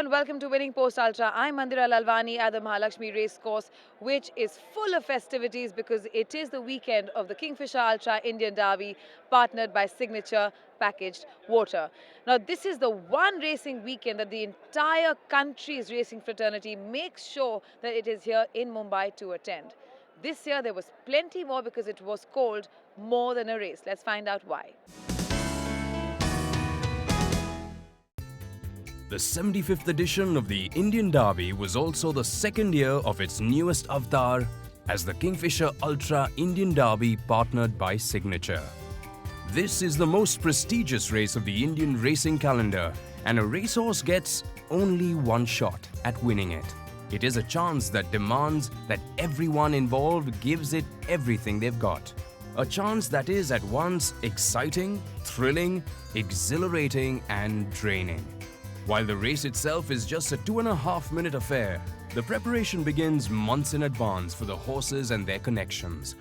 and welcome to Winning Post Ultra. I'm Mandira Lalwani at the Mahalakshmi Racecourse, which is full of festivities because it is the weekend of the Kingfisher Ultra Indian Derby, partnered by Signature Packaged Water. Now, this is the one racing weekend that the entire country's racing fraternity makes sure that it is here in Mumbai to attend. This year, there was plenty more because it was called more than a race. Let's find out why. The 75th edition of the Indian Derby was also the second year of its newest avatar as the Kingfisher Ultra Indian Derby partnered by Signature. This is the most prestigious race of the Indian racing calendar, and a racehorse gets only one shot at winning it. It is a chance that demands that everyone involved gives it everything they've got. A chance that is at once exciting, thrilling, exhilarating and draining. While the race itself is just a 2.5-minute affair, the preparation begins months in advance for the horses and their connections.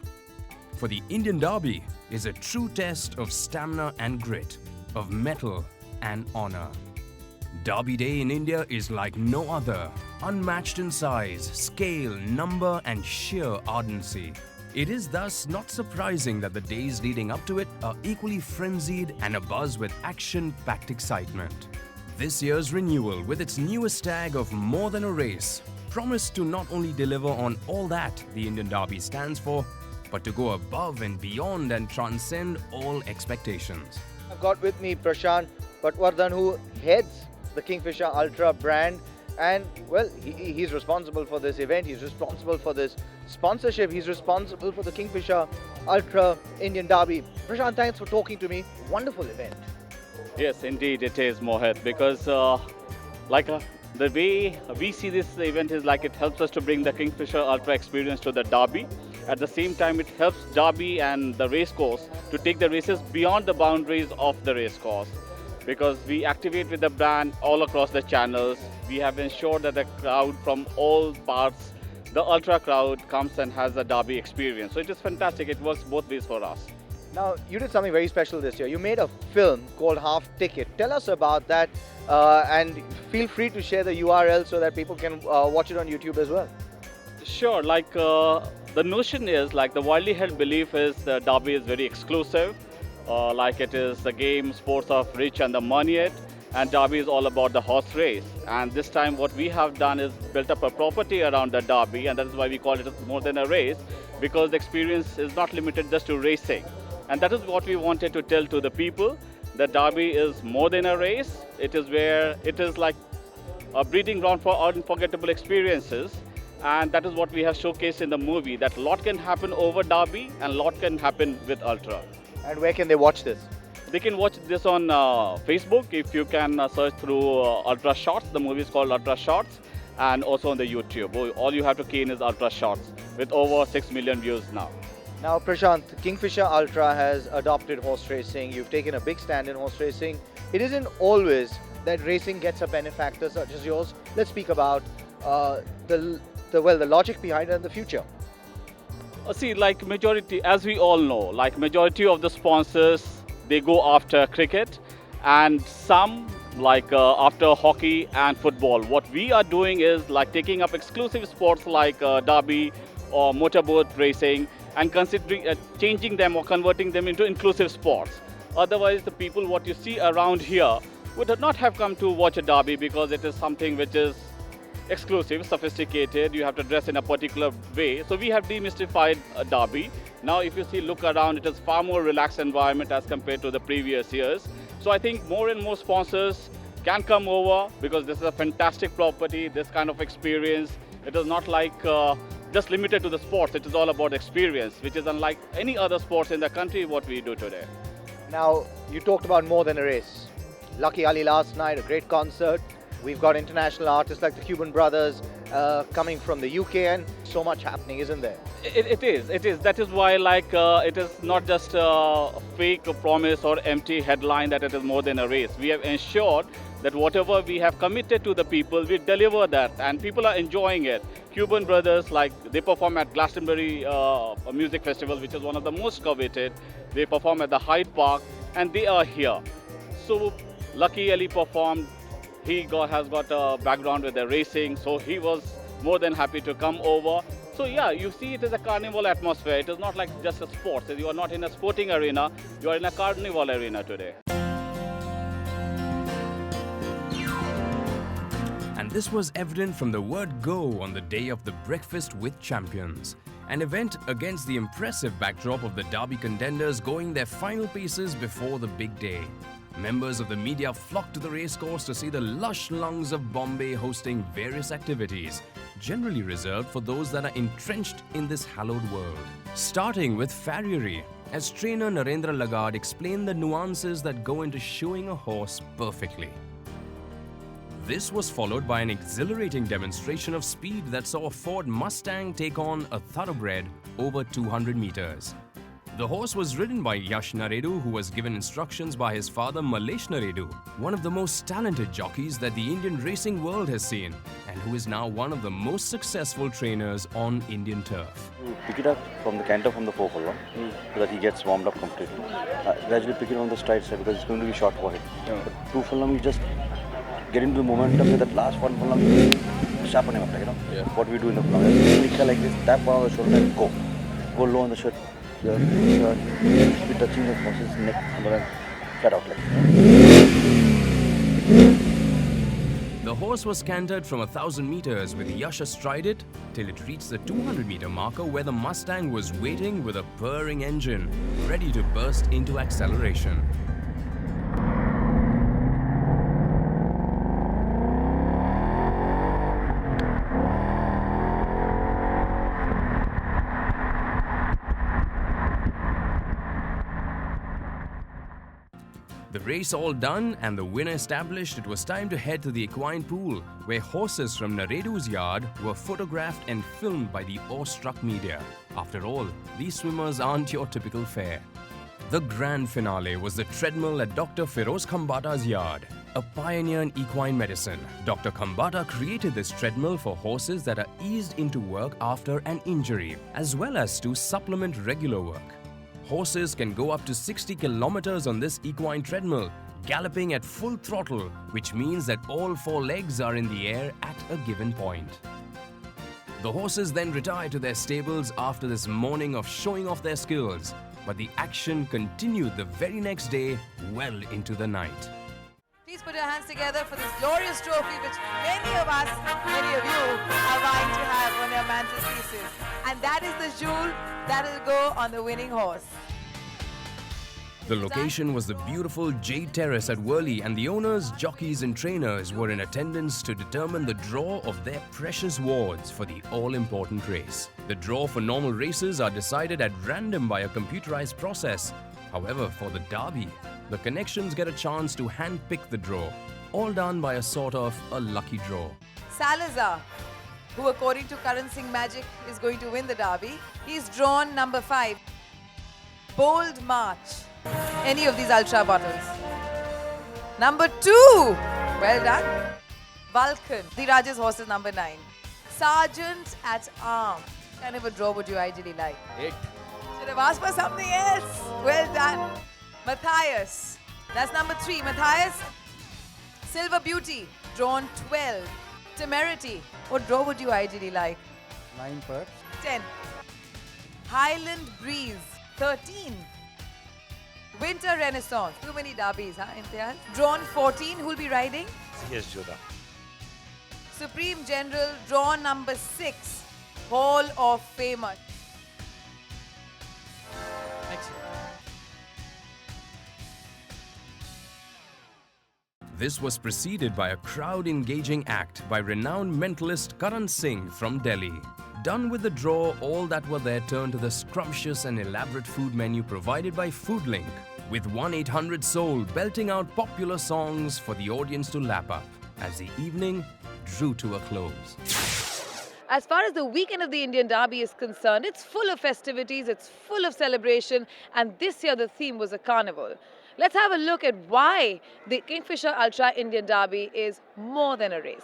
For the Indian Derby is a true test of stamina and grit, of mettle and honor. Derby Day in India is like no other, unmatched in size, scale, number and sheer ardency. It is thus not surprising that the days leading up to it are equally frenzied and abuzz with action-packed excitement. This year's renewal, with its newest tag of more than a race, promised to not only deliver on all that the Indian Derby stands for, but to go above and beyond and transcend all expectations. I've got with me Prashant, Patwardhan, who heads the Kingfisher Ultra brand, and well, he's responsible for this event, he's responsible for this sponsorship, he's responsible for the Kingfisher Ultra Indian Derby. Prashant, thanks for talking to me. Wonderful event. Yes, indeed it is, Mohit, because the way we see this event is like it helps us to bring the Kingfisher Ultra experience to the Derby. At the same time, it helps Derby and the racecourse to take the races beyond the boundaries of the racecourse, because we activate with the brand all across the channels. We have ensured that the crowd from all parts, the Ultra crowd, comes and has a Derby experience. So it is fantastic. It works both ways for us. Now, you did something very special this year. You made a film called Half Ticket. Tell us about that, and feel free to share the URL so that people can watch it on YouTube as well. Sure, the notion is, the widely held belief is the Derby is very exclusive, it is the game, sports of rich and the money it, and Derby is all about the horse race. And this time what we have done is built up a property around the Derby, and that is why we call it more than a race, because the experience is not limited just to racing. And that is what we wanted to tell to the people. The Derby is more than a race. It is like a breeding ground for unforgettable experiences. And that is what we have showcased in the movie, that a lot can happen over Derby and a lot can happen with Ultra. And where can they watch this? They can watch this on Facebook. If you can search through Ultra Shots, the movie is called Ultra Shots, and also on the YouTube. All you have to key in is Ultra Shots, with over 6 million views now. Now, Prashant, Kingfisher Ultra has adopted horse racing. You've taken a big stand in horse racing. It isn't always that racing gets a benefactor such as yours. Let's speak about the logic behind it and the future. Majority, as we all know, majority of the sponsors, they go after cricket, and some after hockey and football. What we are doing is taking up exclusive sports like derby or motorboat racing, and considering changing them or converting them into inclusive sports. Otherwise, the people what you see around here would not have come to watch a derby, because it is something which is exclusive, sophisticated. You have to dress in a particular way. So we have demystified a derby. Now, if you look around, it is far more relaxed environment as compared to the previous years. So I think more and more sponsors can come over, because this is a fantastic property, this kind of experience. It is not just limited to the sports. It is all about experience, which is unlike any other sports in the country what we do today. Now, you talked about more than a race. Lucky Ali last night, a great concert. We've got international artists like the Cuban Brothers coming from the UK, and so much happening, isn't there? It is. That is why it is not just a fake promise or empty headline that it is more than a race. We have ensured that whatever we have committed to the people, we deliver that, and people are enjoying it. Cuban Brothers, they perform at Glastonbury Music Festival, which is one of the most coveted. They perform at the Hyde Park, and they are here. So Lucky Ali performed has got a background with the racing, so he was more than happy to come over. So yeah, you see it is a carnival atmosphere. It is not like just a sport. You are not in a sporting arena, you are in a carnival arena today. And this was evident from the word go on the day of the Breakfast with Champions, an event against the impressive backdrop of the Derby contenders going their final paces before the big day. Members of the media flocked to the racecourse to see the lush lungs of Bombay hosting various activities, generally reserved for those that are entrenched in this hallowed world. Starting with farriery, as trainer Narendra Lagad explained the nuances that go into shoeing a horse perfectly. This was followed by an exhilarating demonstration of speed that saw a Ford Mustang take on a thoroughbred over 200 meters. The horse was ridden by Yash Naredu, who was given instructions by his father Malesh Naredu, one of the most talented jockeys that the Indian racing world has seen, and who is now one of the most successful trainers on Indian turf. You pick it up from the canter from the 4 furlong so that he gets warmed up completely. Gradually pick it on the stride side because it's going to be short for him. But 2 furlong you just get into the momentum with that last 1 furlong, sharpen him up, what we do in the furlong. Pick like this, tap on the shoulder and go. Go low on the shirt. Be touching the horse's neck and then flat out like that. The horse was cantered from 1,000 meters with Yash astride it till it reached the 200-meter marker where the Mustang was waiting with a purring engine, ready to burst into acceleration. The race all done and the winner established, it was time to head to the equine pool, where horses from Naredu's yard were photographed and filmed by the awestruck media. After all, these swimmers aren't your typical fare. The grand finale was the treadmill at Dr. Feroz Khambata's yard. A pioneer in equine medicine, Dr. Khambata created this treadmill for horses that are eased into work after an injury, as well as to supplement regular work. Horses can go up to 60 kilometers on this equine treadmill, galloping at full throttle, which means that all 4 legs are in the air at a given point. The horses then retire to their stables after this morning of showing off their skills, but the action continued the very next day well into the night. Please put your hands together for this glorious trophy which many of us, many of you are vying to have on your mantelpieces. And that is the jewel that will go on the winning horse. The location was the beautiful Jade Terrace at Worli, and the owners, jockeys and trainers were in attendance to determine the draw of their precious wards for the all-important race. The draw for normal races are decided at random by a computerized process. However, for the Derby, the connections get a chance to hand-pick the draw, all done by a sort of a lucky draw. Salazar, who according to Karan Singh Magic is going to win the Derby, he's drawn number 5. Bold March. Any of these ultra bottles. Number 2. Well done. Vulcan. Dhiraj's horse is number 9. Sergeant at Arms. What kind of a draw would you ideally like? 8. Should have asked for something else. Well done. Matthias. That's number 3. Matthias. Silver Beauty. Drawn 12. Temerity. What draw would you ideally like? 9 perhaps. 10. Highland Breeze. 13. Winter Renaissance. Too many derbies, huh, Imtiaz? Drawn 14. Who'll be riding? Yes, Joda. Supreme General. Drawn number 6. Hall of Famer. Excellent. This was preceded by a crowd-engaging act by renowned mentalist Karan Singh from Delhi. Done with the draw, all that were there turned to the scrumptious and elaborate food menu provided by Foodlink, with 1-800 Soul belting out popular songs for the audience to lap up as the evening drew to a close. As far as the weekend of the Indian Derby is concerned, it's full of festivities, it's full of celebration, and this year the theme was a carnival. Let's have a look at why the Kingfisher Ultra Indian Derby is more than a race.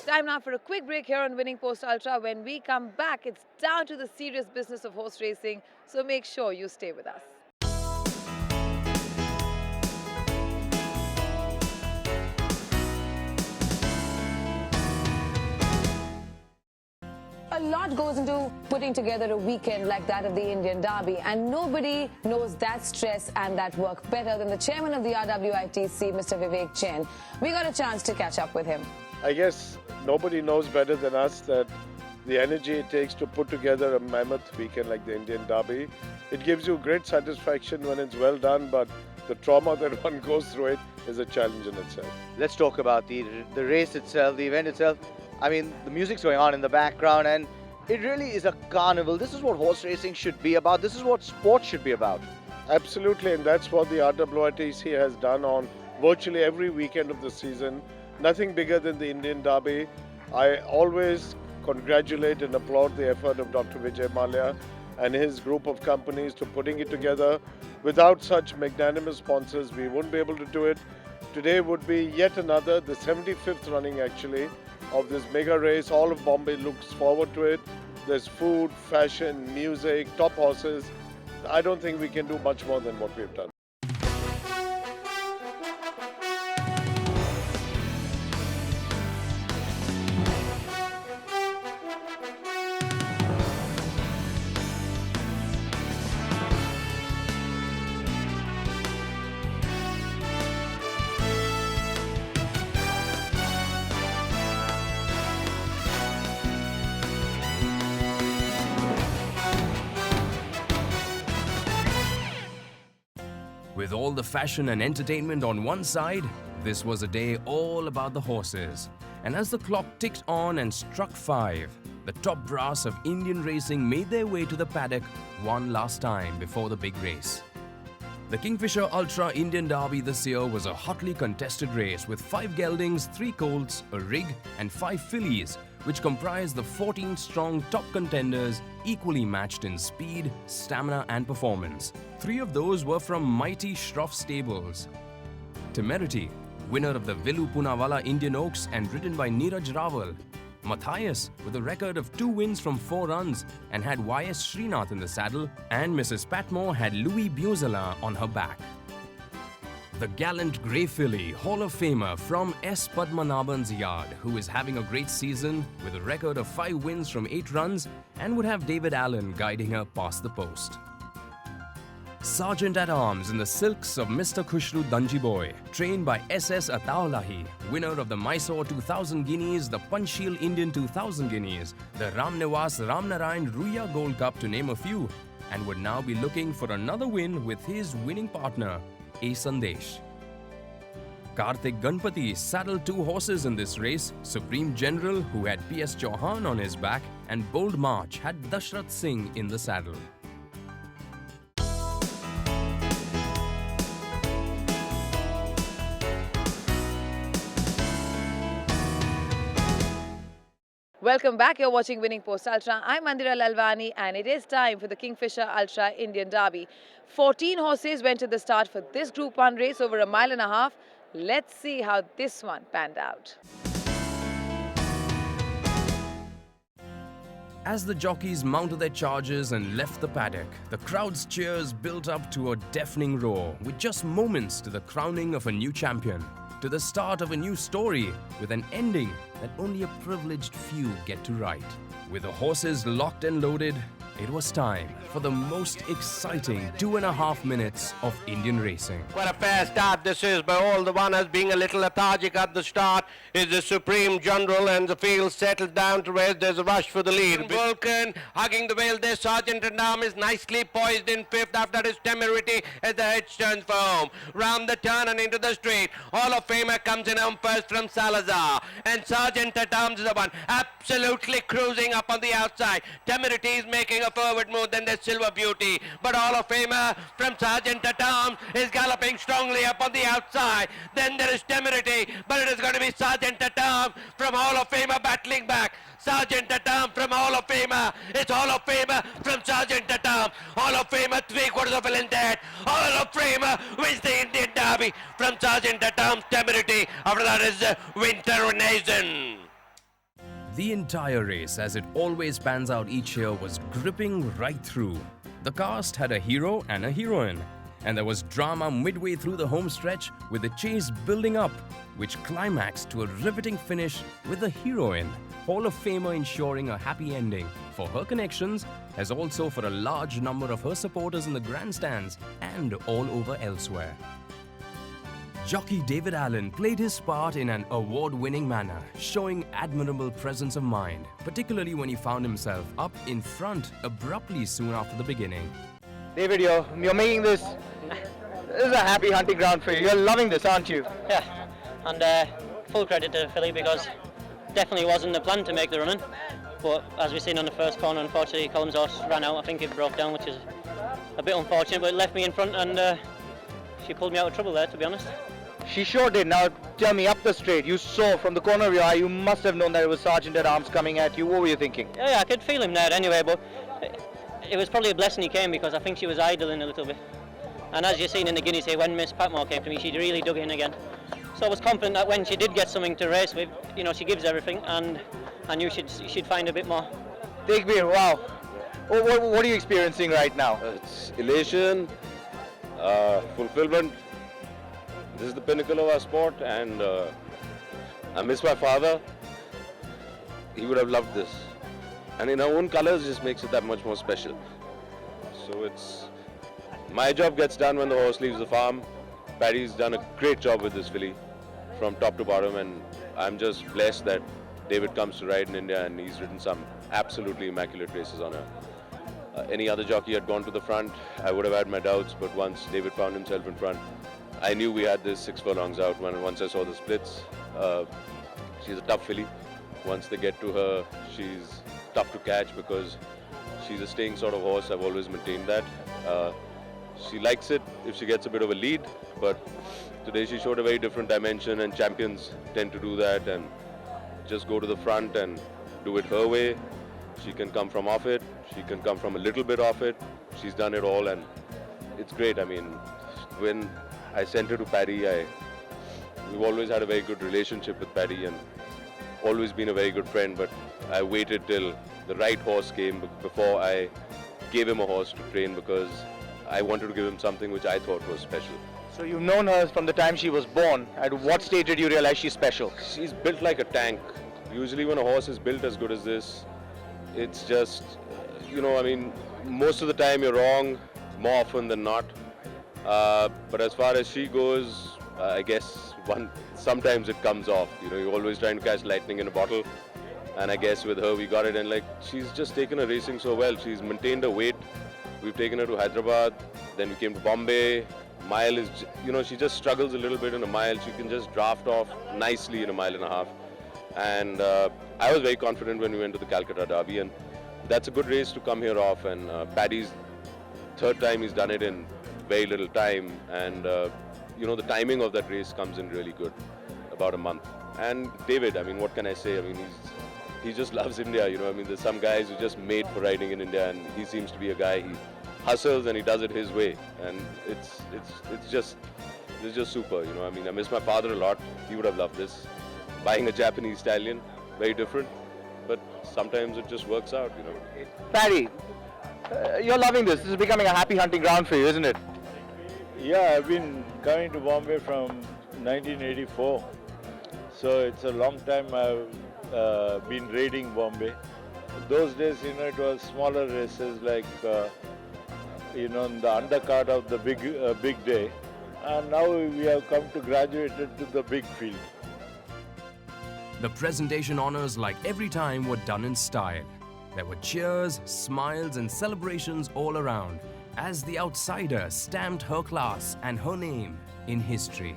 Time now for a quick break here on Winning Post Ultra. When we come back, it's down to the serious business of horse racing, so make sure you stay with us. A lot goes into putting together a weekend like that of the Indian Derby, and nobody knows that stress and that work better than the chairman of the RWITC, Mr. Vivek Jain. We got a chance to catch up with him. I guess nobody knows better than us that the energy it takes to put together a mammoth weekend like the Indian Derby. It gives you great satisfaction when it's well done, but the trauma that one goes through it is a challenge in itself. Let's talk about the race itself, the event itself. I mean, the music's going on in the background, and it really is a carnival. This is what horse racing should be about. This is what sport should be about. Absolutely, and that's what the RWITC has done on virtually every weekend of the season. Nothing bigger than the Indian Derby. I always congratulate and applaud the effort of Dr. Vijay Mallya and his group of companies to putting it together. Without such magnanimous sponsors, we wouldn't be able to do it. Today would be yet another, the 75th running actually, of this mega race. All of Bombay looks forward to it. There's food, fashion, music, top horses. I don't think we can do much more than what we've done. With all the fashion and entertainment on one side, this was a day all about the horses. And as the clock ticked on and struck 5, the top brass of Indian racing made their way to the paddock one last time before the big race. The Kingfisher Ultra Indian Derby this year was a hotly contested race with 5 geldings, 3 colts, a rig and 5 fillies, which comprised the 14-strong top contenders equally matched in speed, stamina and performance. 3 of those were from mighty Shroff stables. Temerity, winner of the Vilu Poonawalla Indian Oaks and ridden by Neeraj Rawal. Matthias, with a record of 2 wins from 4 runs and had YS Srinath in the saddle, and Mrs. Patmore had Louis Buzela on her back. The gallant Grey filly, Hall of Famer from S. Padmanabhan's yard, who is having a great season with a record of 5 wins from 8 runs and would have David Allen guiding her past the post. Sergeant at Arms in the silks of Mr. Khushru Danjiboy, trained by S.S. Ataulahi, winner of the Mysore 2000 Guineas, the Panchsheel Indian 2000 Guineas, the Ramnivas Ramnarayan Ruya Gold Cup to name a few, and would now be looking for another win with his winning partner, A. Sandesh. Karthik Ganpati saddled 2 horses in this race, Supreme General, who had P.S. Chauhan on his back, and Bold March had Dashrath Singh in the saddle. Welcome back. You're watching Winning Post Ultra. I'm Mandira Lalwani, and it is time for the Kingfisher Ultra Indian Derby. 14 horses went to the start for this Group 1 race over a mile and a half. Let's see how this one panned out. As the jockeys mounted their chargers and left the paddock, the crowd's cheers built up to a deafening roar, with just moments to the crowning of a new champion, to the start of a new story, with an ending that only a privileged few get to write. With the horses locked and loaded, it was time for the most exciting 2.5 minutes of Indian racing. What a fair start this is by all the runners. Being a little lethargic at the start is the Supreme General, and the field settled down to rest. There's a rush for the lead. Vulcan hugging the wheel there. Sergeant at Arms is nicely poised in 5th. After that is Temerity as the hedge turns for home. Round the turn and into the straight. Hall of Famer comes in home first from Salazar. And Sergeant at Arms is the one absolutely cruising up on the outside. Temerity is making a forward move than the Silver Beauty. But Hall of Famer from Sergeant at Arms is galloping strongly up on the outside. Then there is Temerity, but it is going to be Sergeant at Arms from Hall of Famer battling back. Sergeant at Arms from Hall of Famer. It's Hall of Famer from Sergeant at Arms. Hall of Famer 3/4 of a length ahead. Hall of Famer wins the Indian Derby from Sergeant at Arms Temerity. After that is Winter Renaissance. The entire race, as it always pans out each year, was gripping right through. The cast had a hero and a heroine, and there was drama midway through the home stretch with the chase building up, which climaxed to a riveting finish with the heroine, Hall of Famer, ensuring a happy ending for her connections, as also for a large number of her supporters in the grandstands and all over elsewhere. Jockey David Allen played his part in an award-winning manner, showing admirable presence of mind, particularly when he found himself up in front abruptly soon after the beginning. David, you're making this. This is a happy hunting ground for you. You're loving this, aren't you? Yeah, and full credit to Philly because definitely wasn't the plan to make the run-in. But as we've seen on the first corner, unfortunately, Colum's horse ran out. I think it broke down, which is a bit unfortunate, but it left me in front and she pulled me out of trouble there, to be honest. She sure did. Now tell me, up the straight, you saw from the corner of your eye, you must have known that it was Sergeant at Arms coming at you. What were you thinking? Yeah, I could feel him there anyway, but it was probably a blessing he came because I think she was idling a little bit. And as you've seen in the Guineas here, when Miss Patmore came to me, she really dug in again. So I was confident that when she did get something to race with, you know, she gives everything, and I knew she'd find a bit more. Tegbir, wow. What are you experiencing right now? It's elation, fulfillment. This is the pinnacle of our sport, and I miss my father. He would have loved this. And in our own colors, just makes it that much more special. So it's my job gets done when the horse leaves the farm. Paddy's done a great job with this filly from top to bottom, and I'm just blessed that David comes to ride in India, and he's ridden some absolutely immaculate races on her. Any other jockey had gone to the front, I would have had my doubts, but once David found himself in front, I knew we had this 6 furlongs out once I saw the splits. She's a tough filly. Once they get to her, she's tough to catch because she's a staying sort of horse. I've always maintained that. She likes it if she gets a bit of a lead, but today she showed a very different dimension, and champions tend to do that and just go to the front and do it her way. She can come from off it, she can come from a little bit off it. She's done it all, and it's great. I mean, when I sent her to Paddy, we've always had a very good relationship with Paddy and always been a very good friend, but I waited till the right horse came before I gave him a horse to train because I wanted to give him something which I thought was special. So you've known her from the time she was born. At what stage did you realize she's special? She's built like a tank. Usually when a horse is built as good as this, it's just, you know, I mean, most of the time you're wrong, more often than not. But as far as she goes, I guess sometimes it comes off. You know, you're always trying to catch lightning in a bottle. And I guess with her we got it, and like she's just taken her racing so well. She's maintained her weight. We've taken her to Hyderabad, then we came to Bombay. Mile is, you know, she just struggles a little bit in a mile. She can just draft off nicely in a mile and a half. And I was very confident when we went to the Calcutta Derby, and that's a good race to come here off. And Paddy's third time he's done it in very little time, and you know, the timing of that race comes in really good, about a month. And David, I mean, what can I say? I mean, he just loves India, you know. I mean, there's some guys who just made for riding in India, and he seems to be a guy, he hustles and he does it his way, and it's just super, you know. I mean, I miss my father a lot. He would have loved this. Buying a Japanese stallion, very different, but sometimes it just works out, you know. Paddy, you're loving this. This is becoming a happy hunting ground for you, isn't it? Yeah, I've been coming to Bombay from 1984, so it's a long time I've been raiding Bombay. Those days, you know, it was smaller races like, you know, the undercard of the big day, and now we have come to graduate into the big field. The presentation honors, like every time, were done in style. There were cheers, smiles and celebrations all around as the outsider stamped her class and her name in history.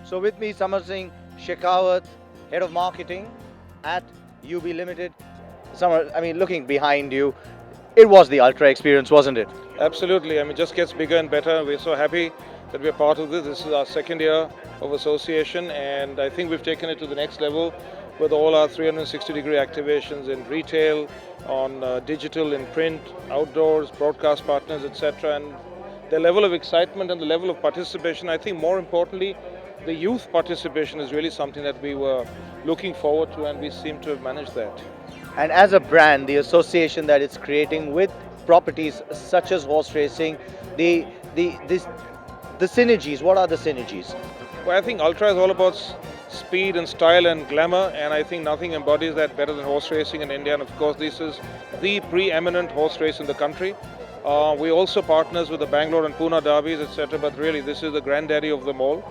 So with me, Samar Singh, Shekhawat, Head of Marketing at UB Limited. Samar, I mean, looking behind you, it was the Ultra experience, wasn't it? Absolutely. I mean, it just gets bigger and better. We're so happy that we're part of this. This is our second year of association, and I think we've taken it to the next level with all our 360-degree activations in retail, on digital, in print, outdoors, broadcast partners, etc. And the level of excitement and the level of participation, I think more importantly, the youth participation is really something that we were looking forward to, and we seem to have managed that. And as a brand, the association that it's creating with properties such as horse racing, the synergies. What are the synergies? Well, I think Ultra is all about speed and style and glamour, and I think nothing embodies that better than horse racing in India. And of course, this is the preeminent horse race in the country. We also partners with the Bangalore and Pune derbies, etc. But really, this is the granddaddy of them all.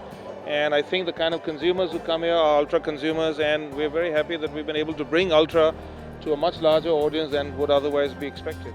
And I think the kind of consumers who come here are Ultra consumers, and we're very happy that we've been able to bring Ultra to a much larger audience than would otherwise be expected.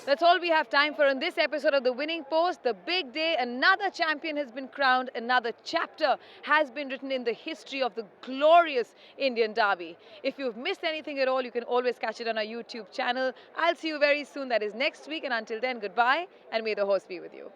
That's all we have time for in this episode of The Winning Post. The big day, another champion has been crowned, another chapter has been written in the history of the glorious Indian Derby. If you've missed anything at all, you can always catch it on our YouTube channel. I'll see you very soon, that is next week, and until then, goodbye, and may the horse be with you.